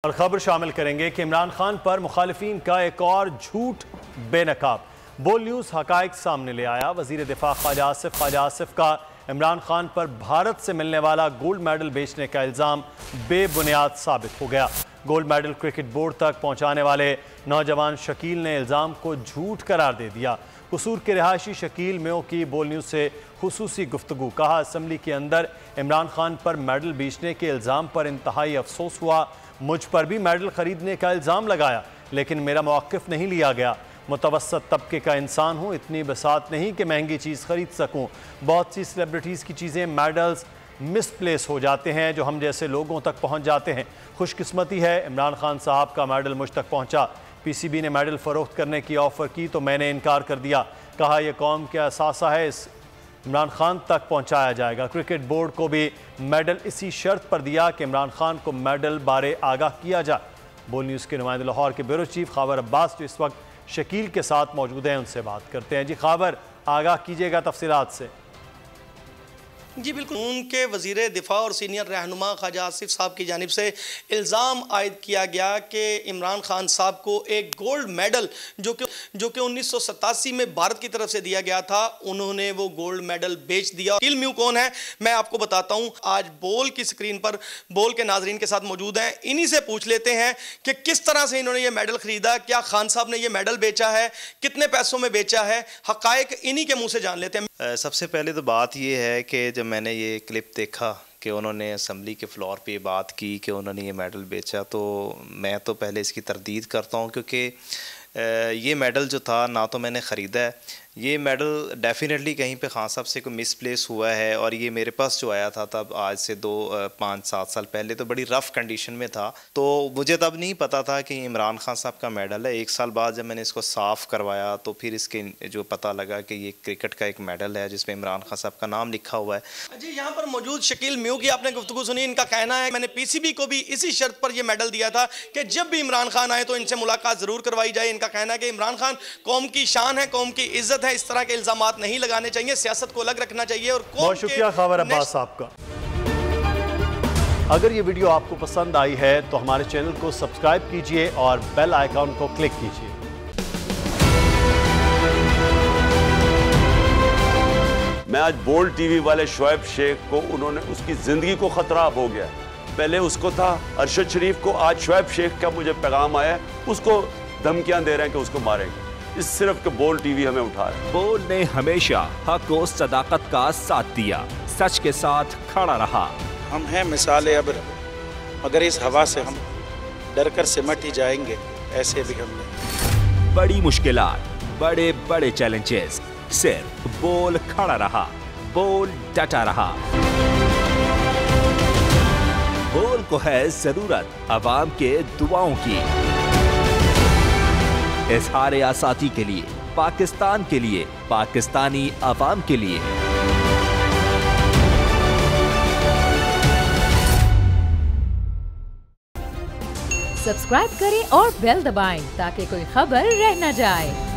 और खबर शामिल करेंगे कि इमरान खान पर मुखालिफिन का एक और झूठ बेनकाब। बोल न्यूज़ हकायक सामने ले आया। वजीर दिफा ख्वाजा आसिफ का इमरान खान पर भारत से मिलने वाला गोल्ड मेडल बेचने का इल्ज़ाम बेबुनियाद साबित हो गया। गोल्ड मेडल क्रिकेट बोर्ड तक पहुंचाने वाले नौजवान शकील ने इल्ज़ाम को झूठ करार दे दिया। कसूर के रिहायशी शकील मेयो की बोल न्यूज़ से खुसूसी गुफ्तगू। कहा, असम्बली के अंदर इमरान खान पर मेडल बेचने के इल्ज़ाम पर इंतहाई अफसोस हुआ। मुझ पर भी मेडल खरीदने का इल्ज़ाम लगाया, लेकिन मेरा मौक़िफ़ नहीं लिया गया। मुतवस्सत तबके का इंसान हूँ, इतनी बसात नहीं कि महंगी चीज़ ख़रीद सकूँ। बहुत सी सेलिब्रिटीज़ की चीज़ें, मेडल्स मिसप्लेस हो जाते हैं जो हम जैसे लोगों तक पहुँच जाते हैं। खुशकिस्मती है इमरान खान साहब का मेडल मुझ तक पहुँचा। पीसीबी ने मेडल फ़रोख्त करने की ऑफ़र की तो मैंने इनकार कर दिया। कहा, यह कौम का असासा है, इस इमरान खान तक पहुंचाया जाएगा। क्रिकेट बोर्ड को भी मेडल इसी शर्त पर दिया कि इमरान खान को मेडल बारे आगाह किया जाए। बोल न्यूज़ के नुमाइंदे लाहौर के ब्यूरो चीफ खबर अब्बास जो इस वक्त शकील के साथ मौजूद हैं, उनसे बात करते हैं। जी खबर, आगाह कीजिएगा तफसीलात से। जी बिल्कुल, उनके वज़ीर दिफा और सीनियर रहनुमा ख्वाजा आसिफ साहब की जानिब से इल्ज़ाम आयद किया गया कि इमरान खान साहब को एक गोल्ड मेडल जो कि 1987 में भारत की तरफ से दिया गया था, उन्होंने वो गोल्ड मेडल बेच दिया। शकील मेयो कौन है मैं आपको बताता हूँ। आज बोल की स्क्रीन पर बोल के नाजरीन के साथ मौजूद हैं। इन्हीं से पूछ लेते हैं कि किस तरह से इन्होंने ये मेडल ख़रीदा, क्या खान साहब ने ये मेडल बेचा है, कितने पैसों में बेचा है। हक़ाइक़ इन्हीं के मुँह से जान लेते हैं। सबसे पहले तो बात ये है कि जब मैंने ये क्लिप देखा कि उन्होंने असम्बली के फ्लोर पे बात की कि उन्होंने ये मेडल बेचा, तो मैं तो पहले इसकी तरदीद करता हूँ, क्योंकि ये मेडल जो था ना तो मैंने ख़रीदा है। ये मेडल डेफिनेटली कहीं पे खान साहब से कोई मिसप्लेस हुआ है, और ये मेरे पास जो आया था तब आज से 5-7 साल पहले तो बड़ी रफ़ कंडीशन में था, तो मुझे तब नहीं पता था कि इमरान खान साहब का मेडल है। 1 साल बाद जब मैंने इसको साफ़ करवाया तो फिर इसके जो पता लगा कि ये क्रिकेट का एक मेडल है जिसमें इमरान खान साहब का नाम लिखा हुआ है। जी, यहाँ पर मौजूद शकील मेयो की आपने गुफ्तगू सुनी। इनका कहना है मैंने पीसीबी को भी इसी शर्त पर यह मेडल दिया था कि जब भी इमरान खान आए तो इनसे मुलाकात ज़रूर करवाई जाए। इनका कहना है कि इमरान खान कौम की शान है, कौम की इज्जत है, इस तरह के इल्जामात नहीं लगाने चाहिए, सियासत को अलग रखना चाहिए। और बहुत शुक्रिया खबर अब्बास साहब का। अगर ये वीडियो आपको पसंद आई है तो हमारे चैनल को सब्सक्राइब कीजिए और बेल आइकॉन को क्लिक कीजिए। मैं आज बोल्ड टीवी वाले शोएब शेख को, उन्होंने उसकी जिंदगी को खतरा हो गया। पहले उसको था अरशद शरीफ को, आज शोएब शेख का मुझे पैगाम आया, उसको धमकियां दे रहे हैं कि उसको मारेंगे। इस सिर्फ के बोल्ड टीवी हमें उठा रहा है। बोल्ड ने हमेशा हक और सदाकत का साथ दिया, सच के साथ खड़ा रहा। हम हैं मिसाल अब्र, मगर इस हवा से हम डर कर सिमट ही जाएंगे, ऐसे भी हमने। बड़ी मुश्किलात, बड़े बड़े चैलेंजेस, सिर्फ बोल खड़ा रहा, बोल डटा रहा। बोल को है जरूरत अवाम के दुआओं की। इज़हार आसाती के लिए, पाकिस्तान के लिए, पाकिस्तानी अवाम के लिए। सब्सक्राइब करें और बेल दबाएं ताकि कोई खबर रह न जाए।